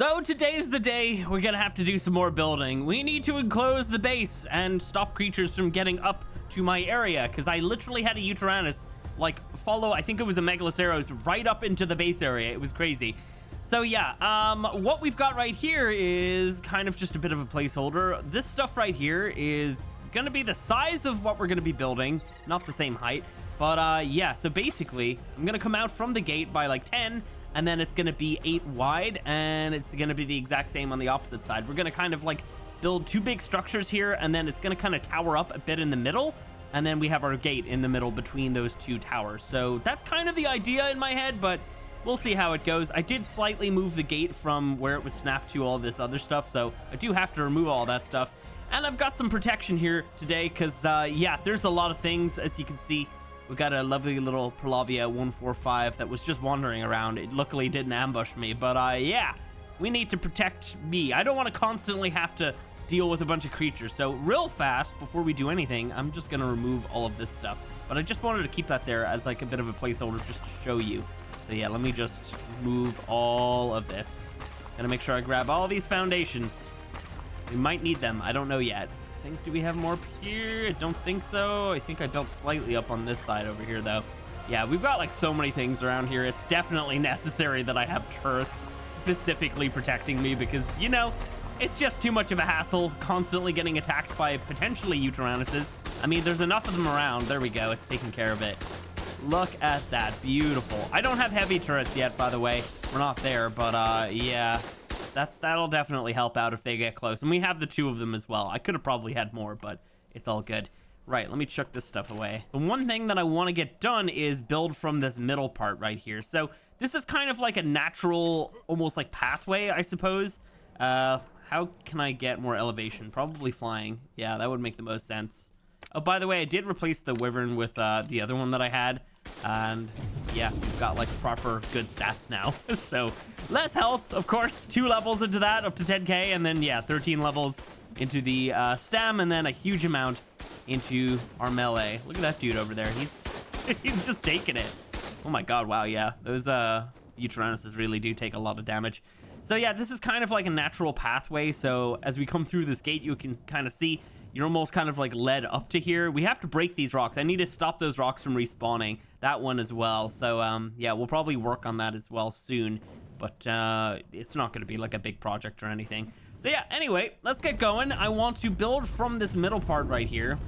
So today's the day we're gonna have to do some more building. We need to enclose the base and stop creatures from getting up to my area, because I literally had a Uteranus like follow, I think it was a Megaloceros, right up into the base area. It was crazy. So yeah, what we've got right here is kind of just a bit of a placeholder. This stuff right here is gonna be the size of what we're gonna be building, not the same height, but yeah, so basically I'm gonna come out from the gate by like 10, and then it's gonna be 8 wide, and it's gonna be the exact same on the opposite side. We're gonna kind of like build 2 big structures here, and then it's gonna kind of tower up a bit in the middle, and then we have our gate in the middle between those 2 towers. So that's kind of the idea in my head, but we'll see how it goes. I did slightly move the gate from where it was snapped to all this other stuff, so I do have to remove all that stuff. And I've got some protection here today, because yeah, there's a lot of things. As you can see, we got a lovely little Perlavia 145 that was just wandering around. It luckily didn't ambush me, but yeah, we need to protect me. I don't want to constantly have to deal with a bunch of creatures. So real fast, before we do anything, I'm just gonna remove all of this stuff. But I just wanted to keep that there as like a bit of a placeholder just to show you. So yeah, let me just move all of this. Gotta make sure I grab all these foundations. We might need them, I don't know yet. I think, do we have more up here? I don't think so. I think I built slightly up on this side over here though. Yeah, we've got like so many things around here. It's definitely necessary that I have turrets specifically protecting me, because, you know, it's just too much of a hassle constantly getting attacked by potentially Uteranuses. I mean, there's enough of them around. There we go, it's taking care of it. Look at that, beautiful. I don't have heavy turrets yet, by the way. We're not there, but yeah, that'll definitely help out if they get close. And we have the 2 of them as well. I could have probably had more, but it's all good. Right, let me chuck this stuff away. The one thing that I want to get done is build from this middle part right here. So this is kind of like a natural, almost like pathway, I suppose. How can I get more elevation? Probably flying. Yeah, that would make the most sense. Oh, by the way, I did replace the Wyvern with the other one that I had. And yeah, we've got like proper good stats now. So less health, of course, 2 levels into that, up to 10k, and then yeah, 13 levels into the stam, and then a huge amount into our melee. Look at that dude over there. He's just taking it. Oh my god, wow, yeah, those Uteranuses really do take a lot of damage. So yeah, this is kind of like a natural pathway. So as we come through this gate, you can kind of see you're almost kind of like led up to here. We have to break these rocks. I need to stop those rocks from respawning, that one as well. So yeah, we'll probably work on that as well soon, but it's not going to be like a big project or anything. So yeah, anyway, let's get going. I want to build from this middle part right here.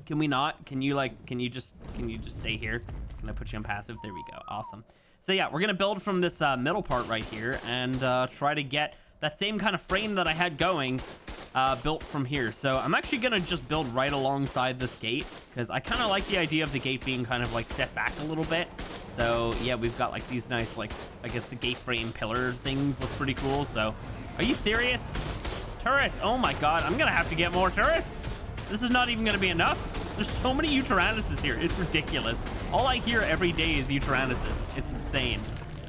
Can we not? Can you just stay here? Can I put you on passive? There we go. Awesome. So yeah, we're gonna build from this middle part right here, and try to get that same kind of frame that I had going built from here. So I'm actually gonna just build right alongside this gate, because I kind of like the idea of the gate being kind of like set back a little bit. So yeah, we've got like these nice, like, I guess the gate frame pillar things look pretty cool. So are you serious? Turrets, oh my god, I'm gonna have to get more turrets. This is not even gonna be enough. There's so many Uteranuses here, it's ridiculous. All I hear every day is Uteranuses. It's insane.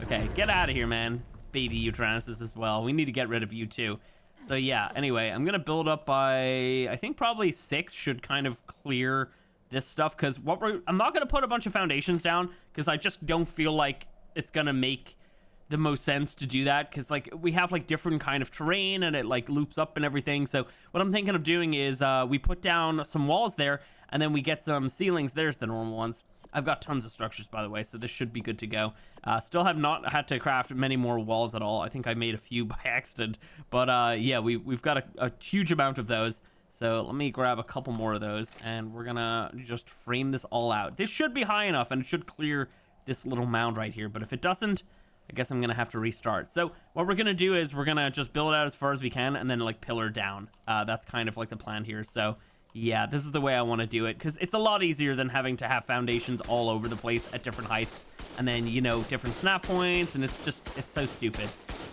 Okay, get out of here, man. Baby Uteranuses as well. We need to get rid of you too. So yeah, anyway, I'm gonna build up by, I think probably 6 should kind of clear this stuff, because I'm not gonna put a bunch of foundations down, because I just don't feel like it's gonna make the most sense to do that, because like we have like different kind of terrain and it like loops up and everything. So what I'm thinking of doing is we put down some walls there, and then we get some ceilings. There's the normal ones. I've got tons of structures, by the way, so this should be good to go. Still have not had to craft many more walls at all. I think I made a few by accident, but yeah, we've got a huge amount of those. So let me grab a couple more of those, and we're gonna just frame this all out. This should be high enough, and it should clear this little mound right here, but if it doesn't, I guess I'm gonna have to restart. So what we're gonna do is we're gonna just build out as far as we can, and then like pillar down. That's kind of like the plan here. So yeah, this is the way I want to do it, because it's a lot easier than having to have foundations all over the place at different heights, and then, you know, different snap points, and it's so stupid.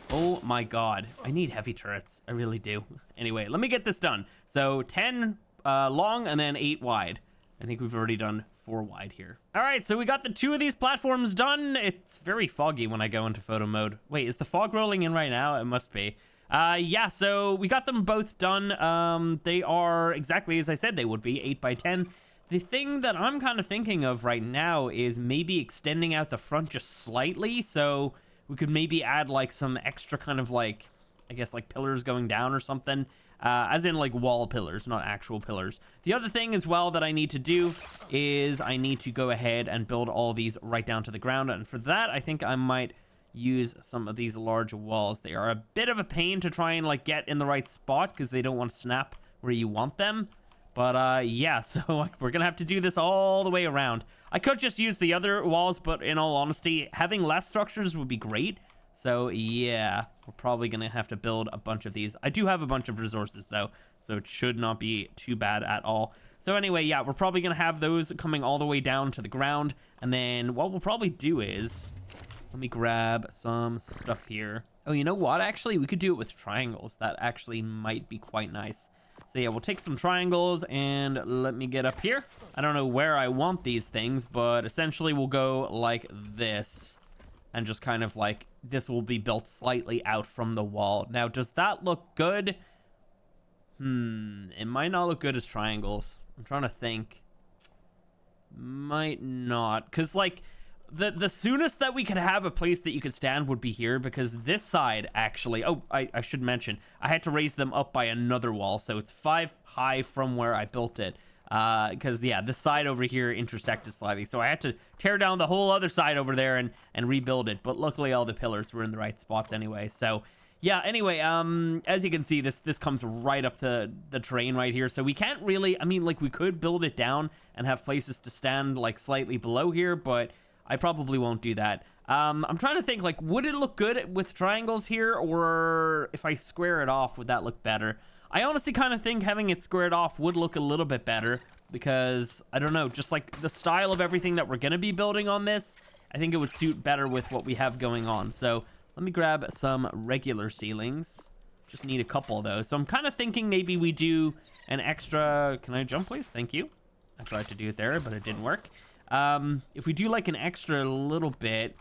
Oh my god, I need heavy turrets. I really do. Anyway, let me get this done. So 10 long and then 8 wide. I think we've already done 4 wide here. All right, so we got the 2 of these platforms done. It's very foggy when I go into photo mode. Wait, is the fog rolling in right now? It must be. Yeah, so we got them both done. They are exactly as I said they would be, 8 by 10. The thing that I'm kind of thinking of right now is maybe extending out the front just slightly. So we could maybe add like some extra kind of like, I guess like pillars going down or something. As in like wall pillars, not actual pillars. The other thing as well that I need to do is I need to go ahead and build all these right down to the ground. And for that, I think I might use some of these large walls. They are a bit of a pain to try and like get in the right spot because they don't want to snap where you want them. But yeah, so we're gonna have to do this all the way around. I could just use the other walls, but in all honesty, having less structures would be great. So yeah, we're probably gonna have to build a bunch of these. I do have a bunch of resources though, so it should not be too bad at all. So anyway, yeah, we're probably gonna have those coming all the way down to the ground. And then what we'll probably do is, let me grab some stuff here. Oh, you know what? Actually, we could do it with triangles. That actually might be quite nice. So yeah, we'll take some triangles and let me get up here. I don't know where I want these things, but essentially we'll go like this. And just kind of like, this will be built slightly out from the wall. Now, does that look good? It might not look good as triangles. I'm trying to think. Might not. Because, like, the soonest that we could have a place that you could stand would be here. Because this side, actually... Oh, I should mention. I had to raise them up by another wall. So it's 5 high from where I built it. Because yeah, this side over here intersected slightly, so I had to tear down the whole other side over there and rebuild it. But luckily all the pillars were in the right spots anyway. So yeah, anyway, as you can see, this comes right up to the terrain right here, so we can't really, I mean, like, we could build it down and have places to stand like slightly below here, but I probably won't do that. I'm trying to think, like, would it look good with triangles here, or if I square it off, would that look better? I honestly kind of think having it squared off would look a little bit better because, I don't know, just like the style of everything that we're going to be building on this, I think it would suit better with what we have going on. So let me grab some regular ceilings. Just need a couple of those. So I'm kind of thinking maybe we do an extra... Can I jump, please? Thank you. I tried to do it there, but it didn't work. If we do like an extra little bit,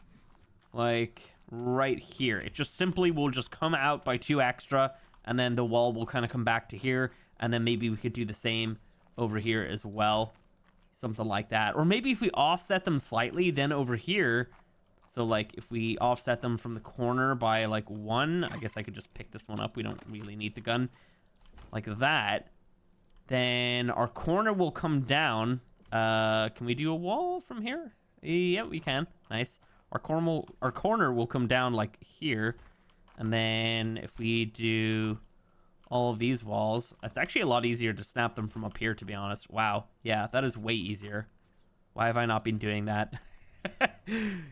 like right here, it just simply will just come out by 2 extra, and then the wall will kind of come back to here, and then maybe we could do the same over here as well. Something like that. Or maybe if we offset them slightly, then over here, so like if we offset them from the corner by like 1, I guess I could just pick this one up. We don't really need the gun. Like that. Then our corner will come down. Can we do a wall from here? Yeah, we can. Nice. Our corner will come down like here. And then if we do all of these walls, it's actually a lot easier to snap them from up here, to be honest. Wow. Yeah, that is way easier. Why have I not been doing that?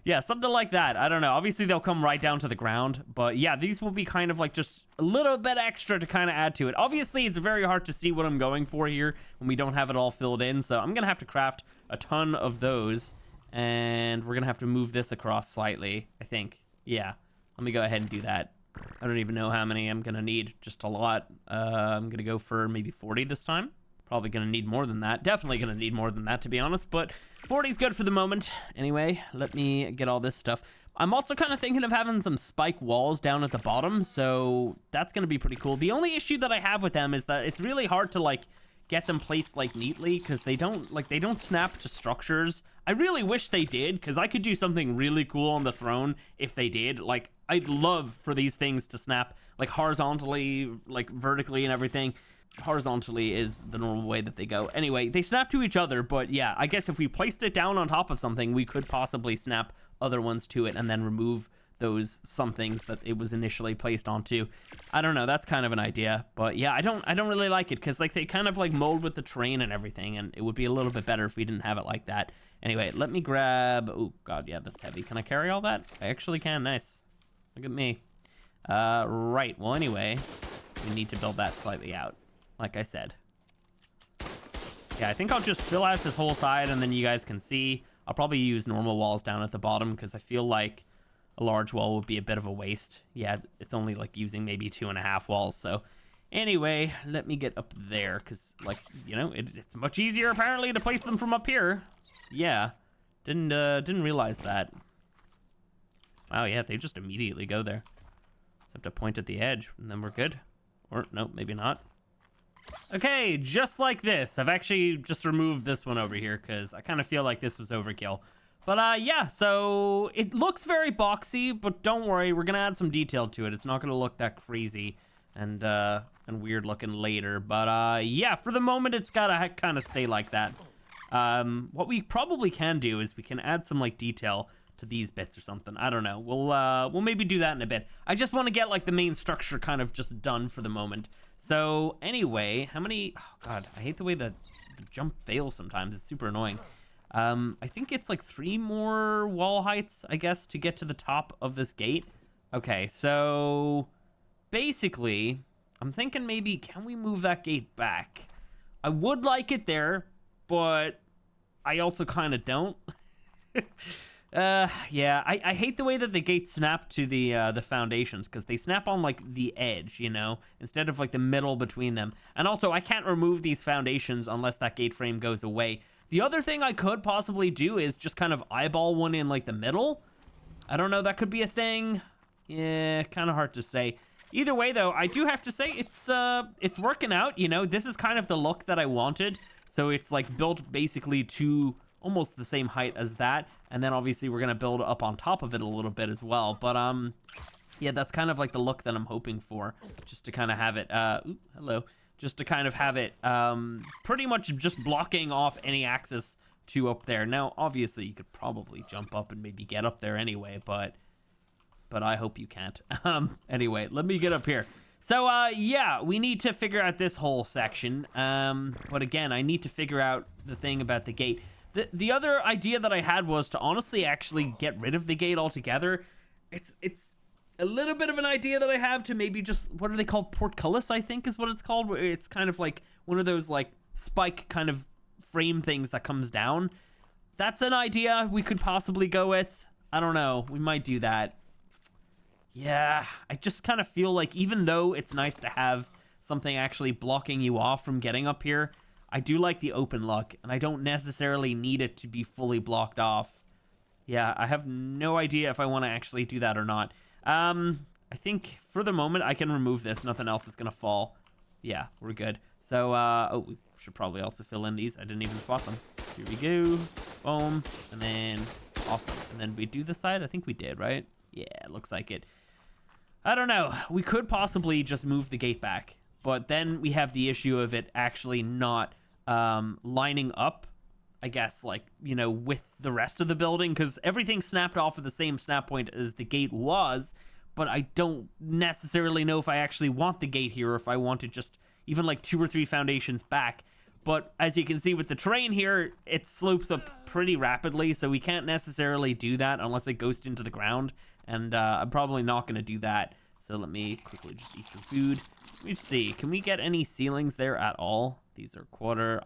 Yeah, something like that. I don't know. Obviously, they'll come right down to the ground. But yeah, these will be kind of like just a little bit extra to kind of add to it. Obviously, it's very hard to see what I'm going for here when we don't have it all filled in. So I'm going to have to craft a ton of those. And we're going to have to move this across slightly, I think. Yeah, let me go ahead and do that. I don't even know how many I'm going to need. Just a lot. I'm going to go for maybe 40 this time. Probably going to need more than that. Definitely going to need more than that, to be honest. But 40 is good for the moment. Anyway, let me get all this stuff. I'm also kind of thinking of having some spike walls down at the bottom. So that's going to be pretty cool. The only issue that I have with them is that it's really hard to, like, get them placed, like, neatly. Because they don't snap to structures. I really wish they did. Because I could do something really cool on the throne if they did. Like, I'd love for these things to snap, like, horizontally, like, vertically and everything. Horizontally is the normal way that they go. Anyway, they snap to each other, but yeah, I guess if we placed it down on top of something, we could possibly snap other ones to it and then remove those somethings that it was initially placed onto. I don't know, that's kind of an idea, but yeah, I don't really like it because, like, they kind of like mold with the terrain and everything, and it would be a little bit better if we didn't have it like that. Anyway, let me grab... Oh god, yeah, that's heavy. Can I carry all that? I actually can. Nice. Look at me. Right, well, anyway, we need to build that slightly out, like I said. Yeah, I think I'll just fill out this whole side and then you guys can see. I'll probably use normal walls down at the bottom because I feel like a large wall would be a bit of a waste. Yeah, it's only like using maybe 2.5 walls. So anyway, let me get up there because, like, you know, it's much easier apparently to place them from up here. Yeah, didn't realize that. Wow, yeah, they just immediately go there. Have to point at the edge and then we're good. Or no, maybe not. Okay, just like this. I've actually just removed this one over here because I kind of feel like this was overkill. But yeah, so it looks very boxy, but don't worry, we're gonna add some detail to it. It's not gonna look that crazy and weird looking later. But yeah, for the moment, it's gotta kind of stay like that. What we probably can do is we can add some like detail to these bits or something. I don't know. We'll maybe do that in a bit. I just want to get like the main structure kind of just done for the moment. So anyway, how many? Oh God, I hate the way that the jump fails sometimes. It's super annoying. I think it's like 3 more wall heights, I guess, to get to the top of this gate. Okay, so basically, I'm thinking maybe, can we move that gate back? I would like it there, but I also kind of don't. Yeah, I hate the way that the gates snap to the foundations, because they snap on like the edge, you know, instead of like the middle between them. And also, I can't remove these foundations unless that gate frame goes away. The other thing I could possibly do is just kind of eyeball one in like the middle. I don't know, that could be a thing. Yeah, kind of hard to say. Either way though, I do have to say it's working out, you know. This is kind of the look that I wanted. So it's like built basically to almost the same height as that, and then obviously we're gonna build up on top of it a little bit as well. But yeah, that's kind of like the look that I'm hoping for, just to kind of have it ooh, hello, just to kind of have it pretty much just blocking off any access to up there. Now obviously you could probably jump up and maybe get up there anyway, but I hope you can't. Anyway, let me get up here. So yeah, we need to figure out this whole section, but again, I need to figure out the thing about the gate. The other idea that I had was to honestly actually get rid of the gate altogether. It's a little bit of an idea that I have to maybe just, what are they called? Portcullis, I think is what it's called. Where it's kind of like one of those like spike kind of frame things that comes down. That's an idea we could possibly go with. I don't know. We might do that. Yeah, I just kind of feel like even though it's nice to have something actually blocking you off from getting up here, I do like the open look, and I don't necessarily need it to be fully blocked off. Yeah, I have no idea if I want to actually do that or not. I think for the moment I can remove this. Nothing else is going to fall. Yeah, we're good. So, oh, we should probably also fill in these. I didn't even spot them. Here we go. Boom. And then, awesome. And then we do this side? I think we did, right? Yeah, it looks like it. I don't know. We could possibly just move the gate back, but then we have the issue of it actually not lining up, I guess, like, you know, with the rest of the building, because everything snapped off of the same snap point as the gate was, but I don't necessarily know if I actually want the gate here or if I want to just even like 2 or 3 foundations back. But as you can see with the terrain here, it slopes up pretty rapidly, so we can't necessarily do that unless it goes into the ground, and I'm probably not going to do that. So let me quickly just eat some food. Let's see, can we get any ceilings there at all? These are quarter.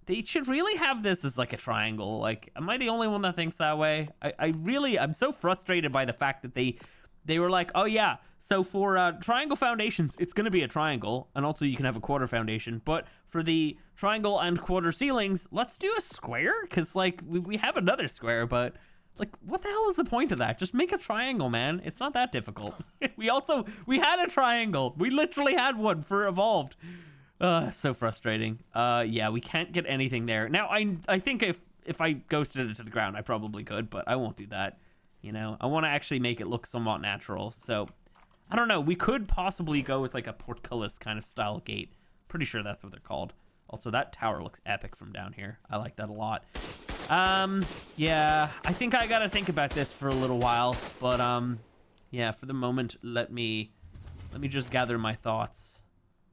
They should really have this as like a triangle. Like, am I the only one that thinks that way? I'm so frustrated by the fact that they were like, oh yeah, so for triangle foundations, it's going to be a triangle, and also you can have a quarter foundation, but for the triangle and quarter ceilings, let's do a square, because like we have another square, but like, what the hell was the point of that? Just make a triangle, man. It's not that difficult. we had a triangle. We literally had one for Evolved. So frustrating. Yeah, we can't get anything there. Now, I think if I ghosted it to the ground, I probably could, but I won't do that. You know, I want to actually make it look somewhat natural. So, I don't know. We could possibly go with like a portcullis kind of style gate. Pretty sure that's what they're called. Also, that tower looks epic from down here. I like that a lot. Yeah, I think I gotta think about this for a little while, but yeah, for the moment, let me just gather my thoughts.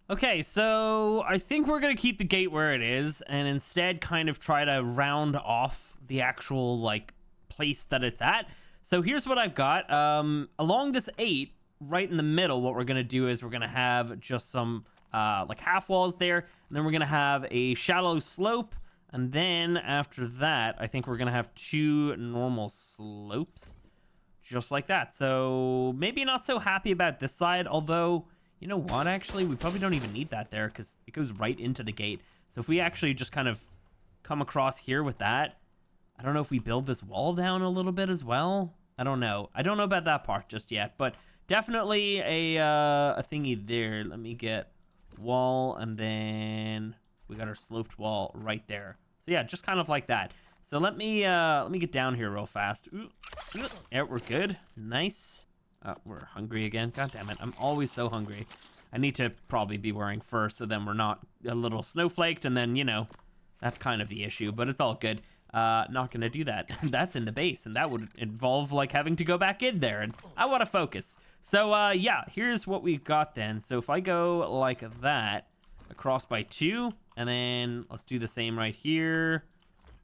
Okay, so I think we're gonna keep the gate where it is and instead kind of try to round off the actual like place that it's at. So here's what I've got. Along this 8, right in the middle, what we're gonna do is we're gonna have just some like half walls there, and then we're gonna have a shallow slope. And then after that, I think we're going to have 2 normal slopes, just like that. So maybe not so happy about this side, although, you know what, actually, we probably don't even need that there because it goes right into the gate. So if we actually just kind of come across here with that, I don't know if we build this wall down a little bit as well. I don't know. I don't know about that part just yet, but definitely a thingy there. Let me get wall, and then we got our sloped wall right there. So yeah, just kind of like that. So let me get down here real fast. Ooh, ooh. Yeah, we're good. Nice. We're hungry again. God damn it. I'm always so hungry. I need to probably be wearing fur so then we're not a little snowflaked, and then, you know, that's kind of the issue, but it's all good. Not gonna do that. That's in the base, and that would involve like having to go back in there, and I want to focus. So yeah, here's what we got then. So if I go like that across by 2, and then let's do the same right here.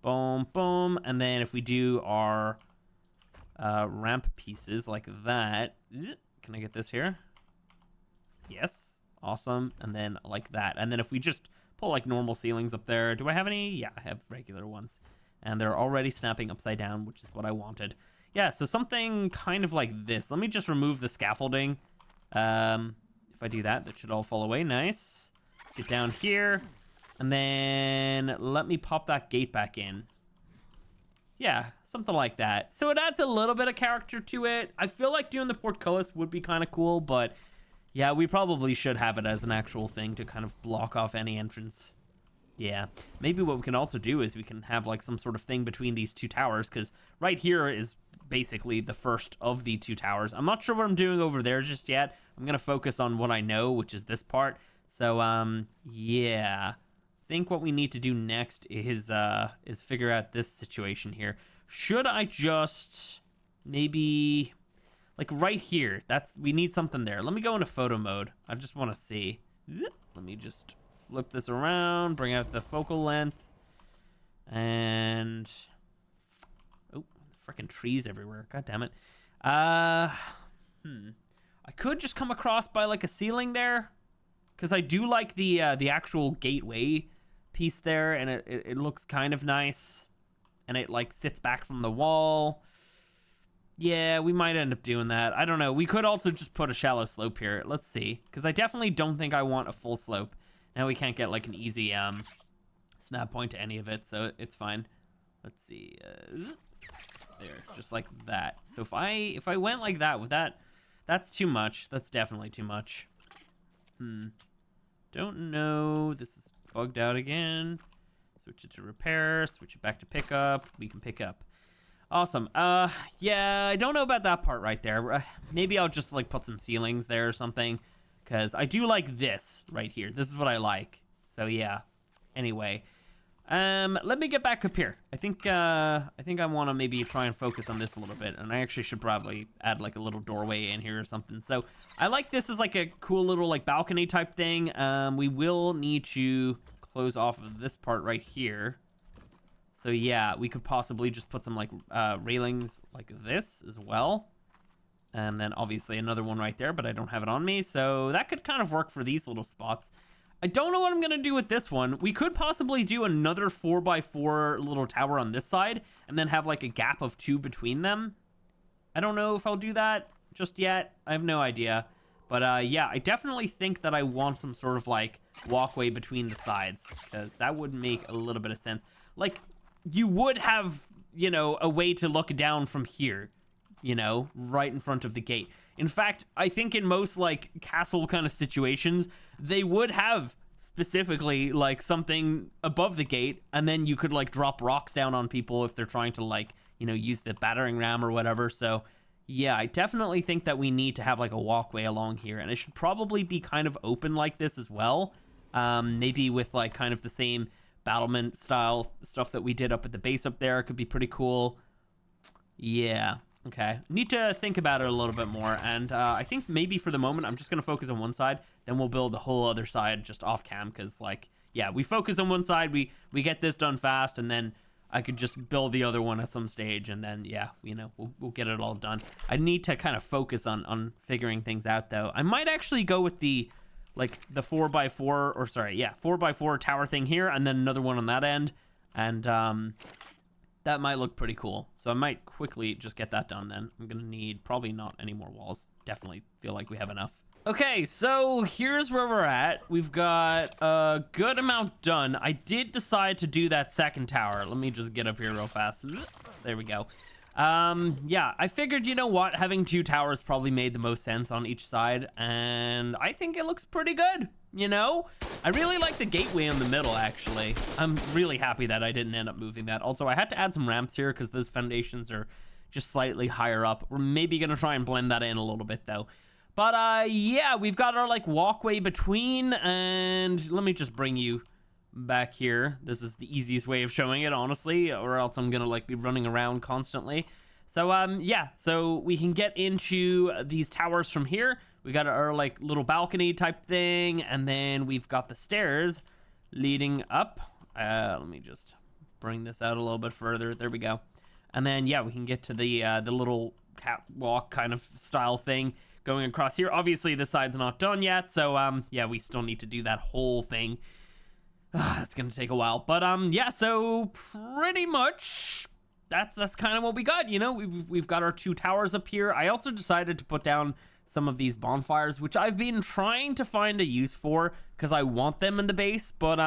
Boom, boom, and then if we do our ramp pieces like that, can I get this here? Yes, awesome. And then like that, and then if we just pull like normal ceilings up there, do I have any? Yeah, I have regular ones, and they're already snapping upside down, which is what I wanted. Yeah, so something kind of like this. Let me just remove the scaffolding. If I do that, that should all fall away. Nice. Get down here, and then let me pop that gate back in. Yeah, something like that. So it adds a little bit of character to it. I feel like doing the portcullis would be kind of cool, but yeah, we probably should have it as an actual thing to kind of block off any entrance. Yeah, maybe what we can also do is we can have like some sort of thing between these 2 towers, because right here is basically the first of the 2 towers. I'm not sure what I'm doing over there just yet. I'm gonna focus on what I know, which is this part. So yeah, I think what we need to do next is figure out this situation here. Should I just maybe like right here? We need something there. Let me go into photo mode. I just want to see. Let me just flip this around, bring out the focal length, and oh, freaking trees everywhere. God damn it. I could just come across by like a ceiling there, because I do like the actual gateway piece there, and it looks kind of nice, and it like sits back from the wall. Yeah, we might end up doing that. I don't know. We could also just put a shallow slope here. Let's see, because I definitely don't think I want a full slope. Now we can't get like an easy snap point to any of it, so it's fine. Let's see. There, just like that. So if I went like that with that, that's too much. That's definitely too much. Don't know. This is bugged out again. Switch it to repair. Switch it back to pickup. We can pick up. Awesome. Yeah, I don't know about that part right there. Maybe I'll just like put some ceilings there or something, because I do like this right here. This is what I like. So yeah. Anyway, let me get back up here. I think I want to maybe try and focus on this a little bit, and I actually should probably add like a little doorway in here or something. So I like this as like a cool little like balcony type thing. We will need to close off of this part right here. So yeah, we could possibly just put some like railings like this as well. And then obviously another one right there, but I don't have it on me. So that could kind of work for these little spots. I don't know what I'm going to do with this one. We could possibly do another 4x4 little tower on this side and then have like a gap of 2 between them. I don't know if I'll do that just yet. I have no idea. But yeah, I definitely think that I want some sort of like walkway between the sides, because that would make a little bit of sense. Like, you would have, you know, a way to look down from here, you know, right in front of the gate. In fact, I think in most like castle kind of situations, they would have specifically like something above the gate, and then you could like drop rocks down on people if they're trying to like, you know, use the battering ram or whatever. So yeah, I definitely think that we need to have like a walkway along here, and it should probably be kind of open like this as well. Maybe with like kind of the same battlement style stuff that we did up at the base up there. It could be pretty cool. Yeah. Okay. Need to think about it a little bit more. And I think maybe for the moment, I'm just going to focus on one side. Then we'll build the whole other side just off cam. Because like, yeah, we focus on one side. We get this done fast. And then I could just build the other one at some stage. And then, yeah, you know, we'll get it all done. I need to kind of focus on figuring things out, though. I might actually go with the 4x4, or sorry, yeah, 4x4 tower thing here, and then another one on that end, and that might look pretty cool. So I might quickly just get that done then. I'm gonna need probably not any more walls. Definitely feel like we have enough. Okay, so here's where we're at. We've got a good amount done. I did decide to do that second tower. Let me just get up here real fast. There we go. Yeah, I figured, you know what, having 2 towers probably made the most sense on each side, and I think it looks pretty good. you know? I really like the gateway in the middle, actually. I'm really happy that I didn't end up moving that. Also, I had to add some ramps here because those foundations are just slightly higher up. We're maybe gonna try and blend that in a little bit, though. But yeah, we've got our like walkway between, and let me just bring you back here. This is the easiest way of showing it, honestly, or else I'm gonna like be running around constantly. So yeah, so we can get into these towers from here. We got our like little balcony type thing, and then we've got the stairs leading up. Let me just bring this out a little bit further. There we go. And then yeah, we can get to the little catwalk kind of style thing going across here. Obviously this side's not done yet, so yeah, we still need to do that whole thing. That's gonna take a while, but yeah, so pretty much that's kind of what we got. You know, we've got our 2 towers up here. I also decided to put down some of these bonfires, which I've been trying to find a use for because I want them in the base, but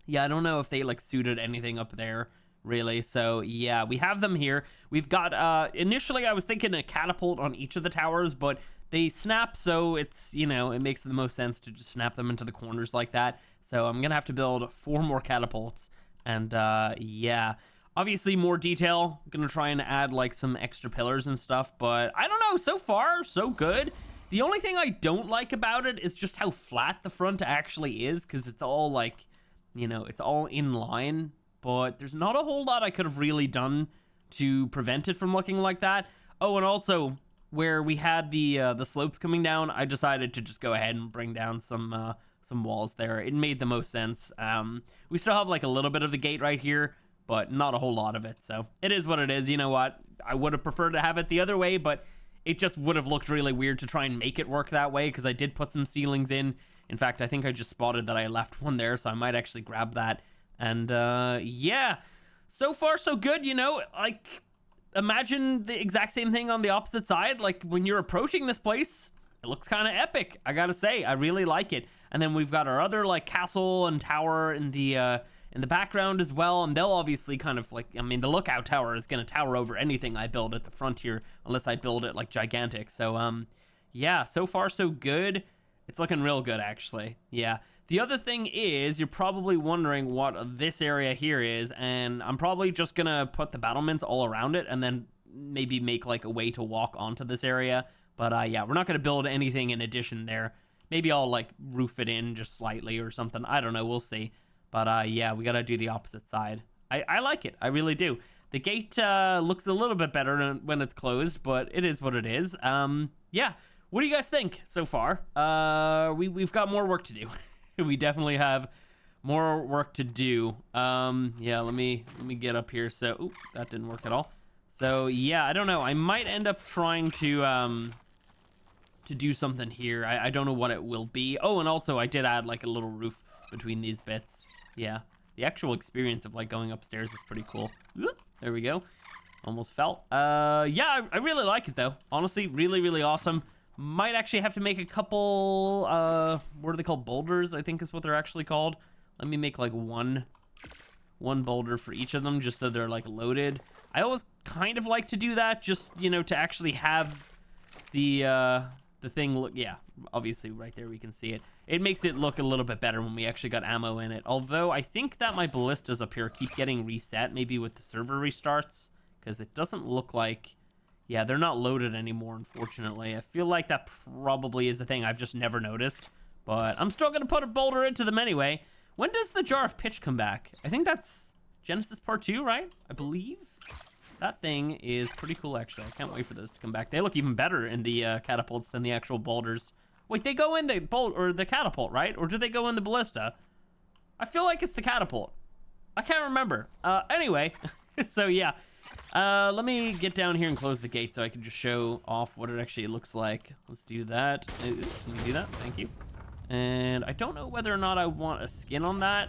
yeah, I don't know if they like suited anything up there really. So yeah, we have them here. We've got initially I was thinking a catapult on each of the towers, but they snap, so it's, you know, it makes the most sense to just snap them into the corners like that. So I'm gonna have to build 4 more catapults, and yeah, obviously more detail. I'm gonna try and add like some extra pillars and stuff, but I don't know, so far so good. The only thing I don't like about it is just how flat the front actually is, because it's all like, you know, it's all in line, but there's not a whole lot I could have really done to prevent it from looking like that. Oh, and also where we had the slopes coming down, I decided to just go ahead and bring down some walls there. It made the most sense. We still have like a little bit of the gate right here, but not a whole lot of it, so it is what it is. You know what, I would have preferred to have it the other way, but it just would have looked really weird to try and make it work that way, because I did put some ceilings in. In fact, I think I just spotted that I left one there, so I might actually grab that. And yeah, so far so good. You know, like, imagine the exact same thing on the opposite side. Like, when you're approaching this place, it looks kind of epic, I gotta say. I really like it. And then we've got our other like castle and tower in the background as well, and they'll obviously kind of like, I mean, the lookout tower is gonna tower over anything I build at the front here, unless I build it like gigantic. So yeah, so far so good. It's looking real good, actually. Yeah. The other thing is, you're probably wondering what this area here is, and I'm probably just gonna put the battlements all around it, and then maybe make like a way to walk onto this area. But yeah, we're not gonna build anything in addition there. Maybe I'll like roof it in just slightly or something. I don't know, we'll see. But yeah, we gotta do the opposite side. I like it, I really do. The gate looks a little bit better when it's closed, but it is what it is. Yeah, what do you guys think so far? We've got more work to do. We definitely have more work to do. Yeah, let me get up here. So, ooh, that didn't work at all. So yeah, I don't know. I might end up trying to do something here. I don't know what it will be. Oh, and also I did add like a little roof between these bits. Yeah, the actual experience of like going upstairs is pretty cool. There we go. Almost fell. Yeah, I really like it though. Honestly, really, really awesome. Might actually have to make a couple, what are they called? Boulders, I think is what they're actually called. Let me make like one boulder for each of them, just so they're like loaded. I always kind of like to do that, just, you know, to actually have the thing look, yeah, obviously right there we can see it. It makes it look a little bit better when we actually got ammo in it. Although I think that my ballistas up here keep getting reset, maybe with the server restarts, because it doesn't look like, yeah, they're not loaded anymore, unfortunately. I feel like that probably is the thing I've just never noticed, but I'm still gonna put a boulder into them anyway. When does the jar of pitch come back? I think that's Genesis Part 2, right? I believe. That thing is pretty cool, actually. I can't wait for those to come back. They look even better in the catapults than the actual boulders. Wait, they go in the or the catapult, right? Or do they go in the ballista? I feel like it's the catapult. I can't remember. Anyway, so yeah. Let me get down here and close the gate so I can just show off what it actually looks like. Let's do that. Can we do that? Thank you. And I don't know whether or not I want a skin on that.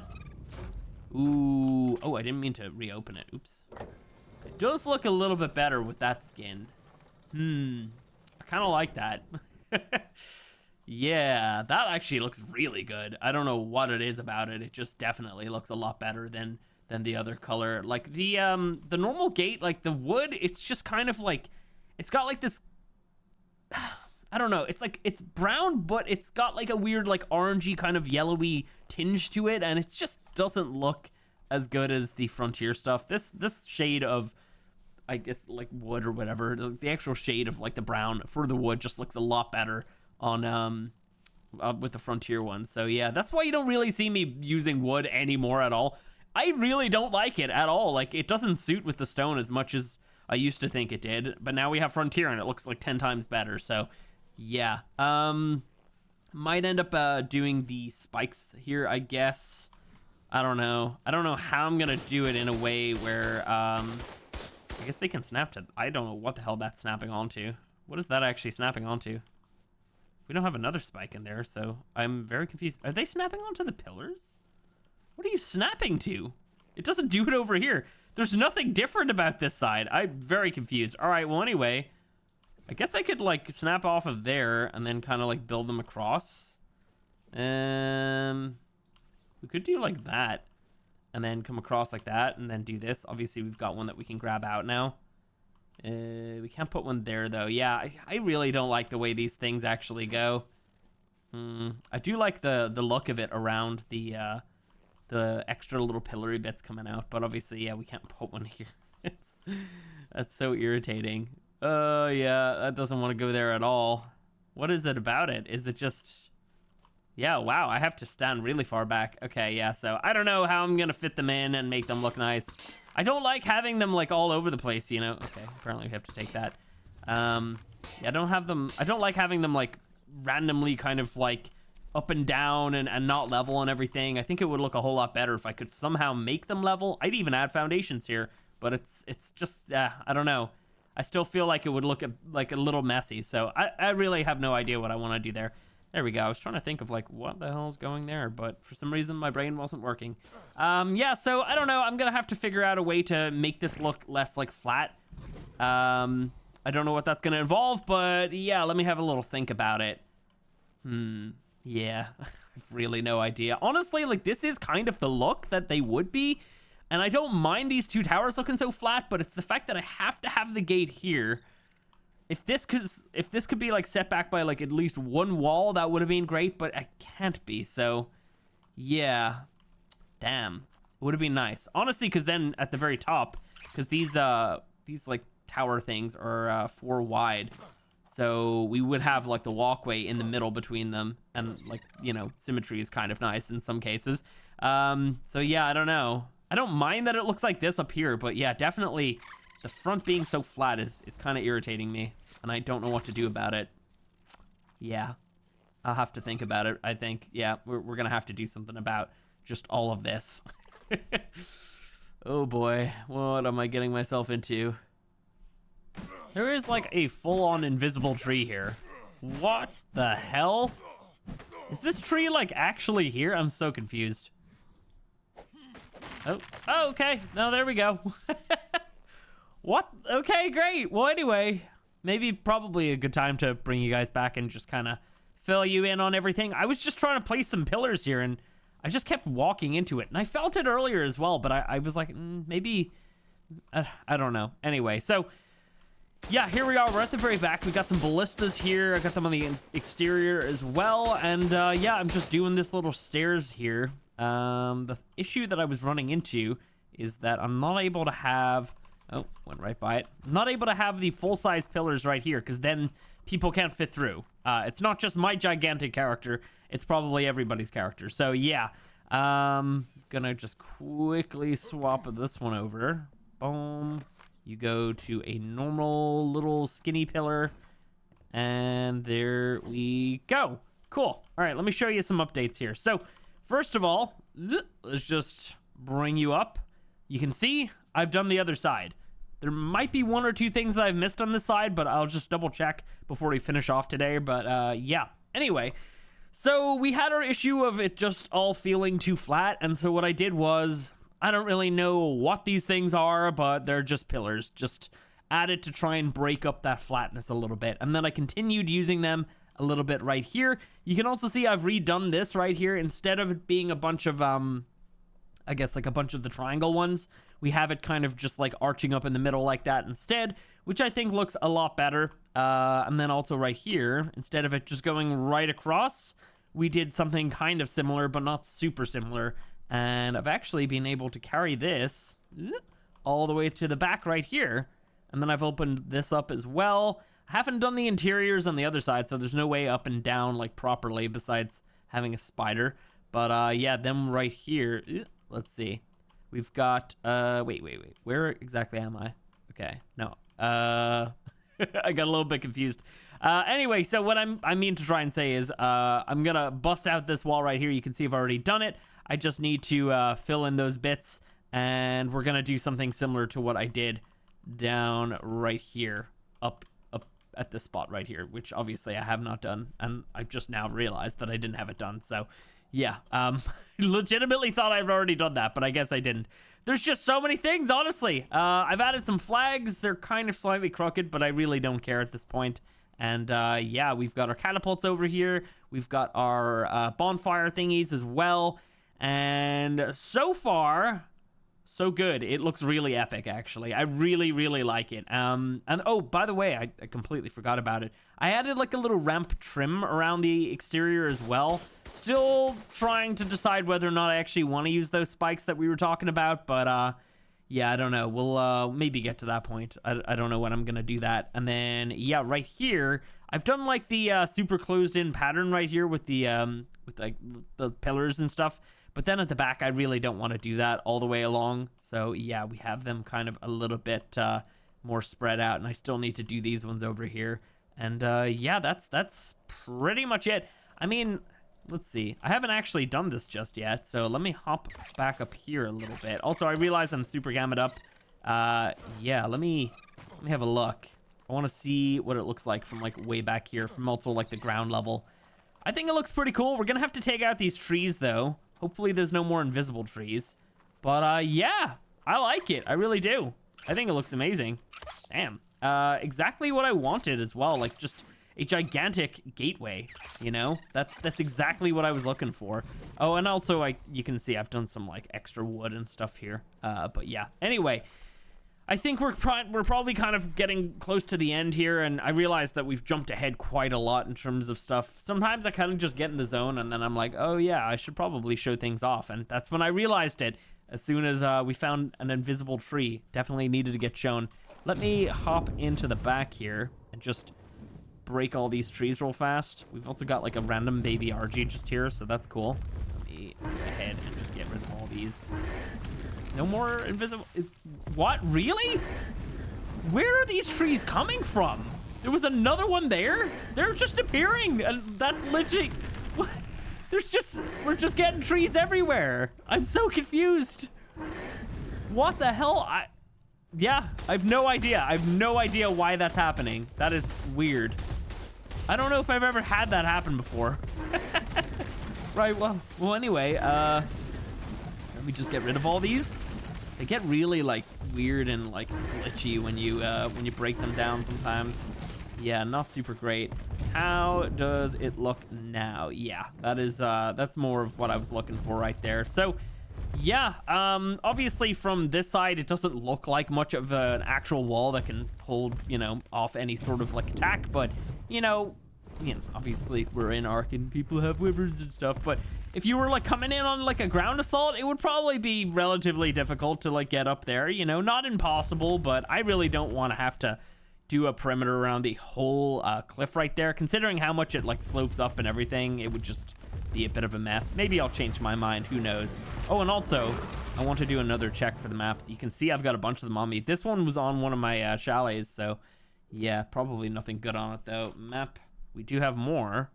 Ooh. Oh, I didn't mean to reopen it. Oops. It does look a little bit better with that skin. I kind of like that. Yeah, that actually looks really good. I don't know what it is about it. It just definitely looks a lot better than the other color. Like the normal gate, like the wood, it's just kind of like, it's got like this, I don't know. It's like, it's brown, but it's got like a weird, like orangey kind of yellowy tinge to it. And it just doesn't look as good as the Frontier stuff. This shade of, I guess, like wood or whatever, the actual shade of like the brown for the wood just looks a lot better on, with the Frontier one. So yeah, that's why you don't really see me using wood anymore at all. I really don't like it at all. Like, it doesn't suit with the stone as much as I used to think it did. But now we have Frontier and it looks like 10 times better. So yeah, might end up doing the spikes here, I guess. I don't know how I'm gonna do it in a way where I guess they can snap to, I don't know what the hell that's snapping onto. What is that actually snapping onto? We don't have another spike in there, so I'm very confused. Are they snapping onto the pillars? What are you snapping to? It doesn't do it over here. There's nothing different about this side. I'm very confused. All right, well, anyway, I guess I could like snap off of there and then kind of like build them across. We could do like that and then come across like that and then do this. Obviously, we've got one that we can grab out now. We can't put one there though. Yeah, I really don't like the way these things actually go. I do like the look of it around the extra little pillory bits coming out, but obviously, yeah, we can't put one here. That's so irritating. Yeah, that doesn't want to go there at all. What is it about it? Is it just... Yeah, wow, I have to stand really far back. Okay, yeah, so I don't know how I'm gonna fit them in and make them look nice. I don't like having them like all over the place, you know? Okay, apparently we have to take that. Yeah, I don't like having them like randomly kind of like up and down and not level and everything. I think it would look a whole lot better if I could somehow make them level. I'd even add foundations here, but it's just, I don't know. I still feel like it would look like a little messy, so I really have no idea what I want to do there. There we go. I was trying to think of like what the hell's going there, but for some reason my brain wasn't working. Yeah, so I don't know. I'm gonna have to figure out a way to make this look less like flat. I don't know what that's gonna involve, but yeah, let me have a little think about it. Yeah, I've really no idea. Honestly, like this is kind of the look that they would be, and I don't mind these two towers looking so flat, but it's the fact that I have to have the gate here. If this could be like set back by like at least one wall, that would have been great, but it can't be. So yeah, damn, it would have been nice, honestly, because then at the very top, because these like tower things are 4 wide, so we would have like the walkway in the middle between them, and like, you know, symmetry is kind of nice in some cases. So yeah, I don't know. I don't mind that it looks like this up here, but yeah, definitely the front being so flat is kind of irritating me, and I don't know what to do about it. Yeah, I'll have to think about it, I think. Yeah, we're gonna have to do something about just all of this. Oh boy, what am I getting myself into? There is like a full-on invisible tree here. What the hell? Is this tree like actually here? I'm so confused. Oh, okay. No, there we go. What? Okay, great. Well, anyway, maybe probably a good time to bring you guys back and just kind of fill you in on everything. I was just trying to place some pillars here, and I just kept walking into it. And I felt it earlier as well, but I was like, maybe... I don't know. Anyway, so... yeah, here we are. We're at the very back. We got some ballistas here. I got them on the exterior as well. And yeah, I'm just doing this little stairs here. The issue that I was running into is that I'm not able to have... oh, went right by it. I'm not able to have the full-size pillars right here, because then people can't fit through. It's not just my gigantic character. It's probably everybody's character. So yeah, gonna just quickly swap this one over. Boom. You go to a normal little skinny pillar, and there we go. Cool. All right, let me show you some updates here. So first of all, let's just bring you up. You can see I've done the other side. There might be 1 or 2 things that I've missed on this side, but I'll just double check before we finish off today. But yeah, anyway, so we had our issue of it just all feeling too flat. And so what I did was, I don't really know what these things are, but they're just pillars, just added to try and break up that flatness a little bit. And then I continued using them a little bit right here. You can also see I've redone this right here. Instead of it being a bunch of I guess like a bunch of the triangle ones. We have it kind of just like arching up in the middle like that instead, which I think looks a lot better. And then also right here, instead of it just going right across, we did something kind of similar, but not super similar. And I've actually been able to carry this all the way to the back right here. And then I've opened this up as well. I haven't done the interiors on the other side, so there's no way up and down like properly besides having a spider. But yeah, them right here. Let's see. We've got, wait. Where exactly am I? Okay, no. I got a little bit confused. Anyway, so what I mean to try and say is I'm going to bust out this wall right here. You can see I've already done it. I just need to fill in those bits, and we're going to do something similar to what I did down right here, up at this spot right here, which obviously I have not done, and I've just now realized that I didn't have it done. So yeah, legitimately thought I've already done that, but I guess I didn't. There's just so many things, honestly. I've added some flags. They're kind of slightly crooked, but I really don't care at this point. And yeah, we've got our catapults over here. We've got our bonfire thingies as well. And so far, so good. It looks really epic, actually. I really, really like it. And oh, by the way, I completely forgot about it. I added like a little ramp trim around the exterior as well. Still trying to decide whether or not I actually want to use those spikes that we were talking about, but yeah, I don't know. We'll maybe get to that point. I don't know when I'm gonna do that. And then yeah, right here, I've done like the super closed in pattern right here with the like the pillars and stuff. But then at the back, I really don't want to do that all the way along. So yeah, we have them kind of a little bit more spread out, and I still need to do these ones over here. And yeah, that's pretty much it. I mean, let's see. I haven't actually done this just yet, so let me hop back up here a little bit. Also, I realize I'm super gammed up. Yeah, let me have a look. I want to see what it looks like from like way back here, from also like the ground level. I think it looks pretty cool. We're gonna have to take out these trees though. Hopefully there's no more invisible trees. But yeah, I like it. I really do. I think it looks amazing. Damn. Exactly what I wanted as well. Like just a gigantic gateway, you know? That's exactly what I was looking for. Oh, and also you can see I've done some like extra wood and stuff here. But yeah. Anyway, I think we're probably kind of getting close to the end here, and I realize that we've jumped ahead quite a lot in terms of stuff. Sometimes I kind of just get in the zone, and then I'm like, oh yeah, I should probably show things off, and that's when I realized it. As soon as we found an invisible tree, definitely needed to get shown. Let me hop into the back here and just break all these trees real fast. We've also got like a random baby RG just here, so that's cool. Let me go ahead and just get rid of all these. No more invisible... What? Really? Where are these trees coming from? There was another one there? They're just appearing, and that's legit... What? We're just getting trees everywhere. I'm so confused. What the hell? Yeah, I have no idea. I have no idea why that's happening. That is weird. I don't know if I've ever had that happen before. Right, well anyway, let me just get rid of all these. They get really like weird and like glitchy when you break them down sometimes. Yeah, not super great. How does it look now? Yeah, that's more of what I was looking for right there. So yeah, obviously from this side it doesn't look like much of an actual wall that can hold, you know, off any sort of like attack, but you know, obviously we're in ARK and people have wyverns and stuff, but if you were like coming in on like a ground assault, it would probably be relatively difficult to like get up there, you know, not impossible, but I really don't want to have to do a perimeter around the whole cliff right there. Considering how much it like slopes up and everything, it would just be a bit of a mess. Maybe I'll change my mind, who knows. Oh, and also I want to do another check for the maps. You can see I've got a bunch of them on me. This one was on one of my chalets, so yeah, probably nothing good on it though. Map, we do have more.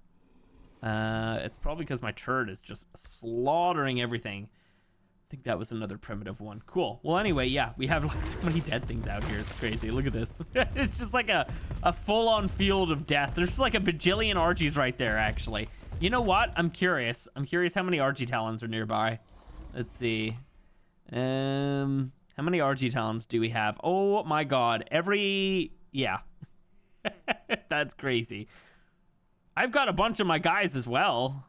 It's probably because my turret is just slaughtering everything. I think that was another primitive one. Cool. Well, anyway, yeah, we have like so many dead things out here. It's crazy. Look at this. It's just like a full-on field of death. There's just like a bajillion Argies right there, actually. You know what? I'm curious. I'm curious how many Argy Talons are nearby. Let's see. How many Argy Talons do we have? Oh my god. Yeah. That's crazy. I've got a bunch of my guys as well.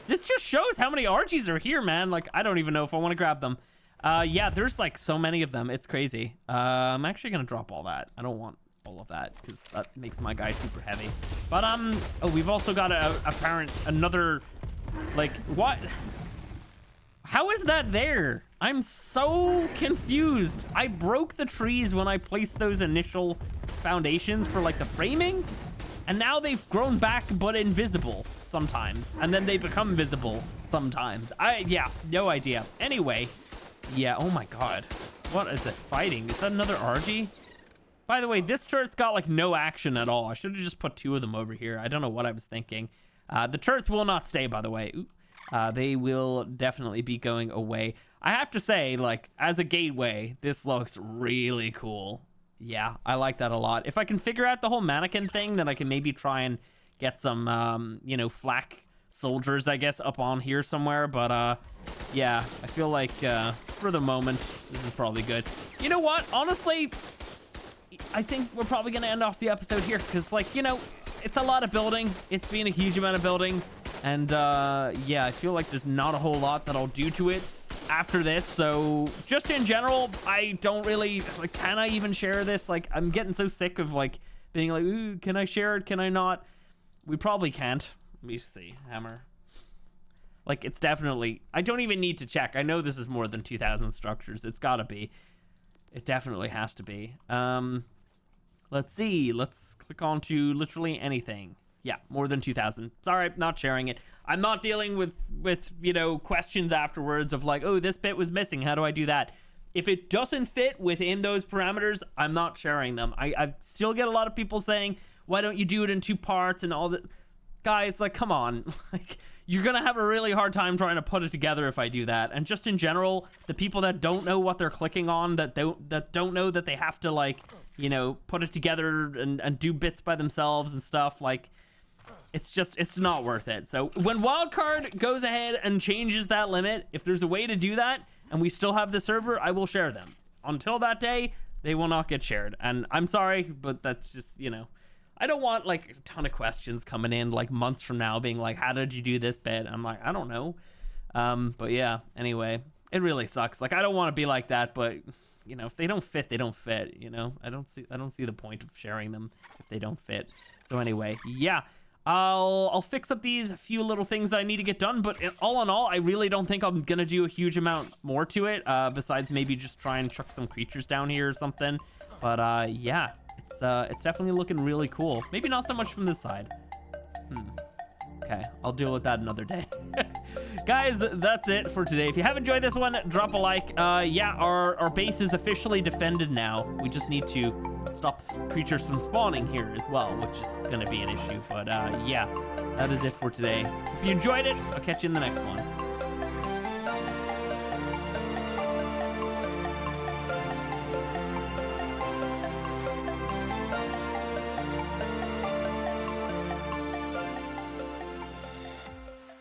This just shows how many Argies are here, man. Like, I don't even know if I want to grab them. Yeah, there's like so many of them. It's crazy. I'm actually gonna drop all that. I don't want all of that because that makes my guy super heavy. But oh, we've also got another, like, what? How is that there? I'm so confused. I broke the trees when I placed those initial foundations for like the framing, and now they've grown back but invisible sometimes, and then they become visible sometimes. Yeah, no idea. Anyway, yeah, oh my god. What is it fighting? Is that another RG? By the way, this turret's got like no action at all. I should have just put 2 of them over here. I don't know what I was thinking. The turrets will not stay, by the way. Ooh. They will definitely be going away. I have to say, like, as a gateway, this looks really cool. Yeah, I like that a lot. If I can figure out the whole mannequin thing, then I can maybe try and get some, you know, flak soldiers, I guess, up on here somewhere. But, yeah, I feel like, for the moment, this is probably good. You know what? Honestly, I think we're probably going to end off the episode here because, like, you know, it's a lot of building. It's been a huge amount of building. And, yeah, I feel like there's not a whole lot that I'll do to it after this. So just in general, I don't really, like, can I even share this? Like, I'm getting so sick of, like, being like, ooh, can I share it? Can I not? We probably can't. Let me see. Hammer. Like, it's definitely, I don't even need to check. I know this is more than 2,000 structures. It's gotta be. It definitely has to be. Let's see. Let's click on to literally anything. Yeah, more than 2,000. Sorry, not sharing it. I'm not dealing with you know, questions afterwards of like, oh, this bit was missing. How do I do that? If it doesn't fit within those parameters, I'm not sharing them. I still get a lot of people saying, why don't you do it in 2 parts and all that? Guys, like, come on. Like, you're gonna have a really hard time trying to put it together if I do that. And just in general, the people that don't know what they're clicking on, that don't know that they have to, like, you know, put it together and do bits by themselves and stuff, like, it's not worth it. So when Wildcard goes ahead and changes that limit, if there's a way to do that and we still have the server, I will share them. Until that day, they will not get shared. And I'm sorry, but that's just, you know, I don't want like a ton of questions coming in like months from now being like, how did you do this bit? I'm like, I don't know. But yeah, anyway, it really sucks. Like, I don't want to be like that, but you know, if they don't fit, they don't fit, you know? I don't see the point of sharing them if they don't fit. So anyway, yeah. I'll fix up these few little things that I need to get done, but all in all, I really don't think I'm gonna do a huge amount more to it, besides maybe just try and chuck some creatures down here or something. But yeah, it's definitely looking really cool. Maybe not so much from this side. Okay, I'll deal with that another day. Guys, that's it for today. If you have enjoyed this one, drop a like. Yeah, our base is officially defended now. We just need to stop creatures from spawning here as well, which is going to be an issue. But yeah, that is it for today. If you enjoyed it, I'll catch you in the next one.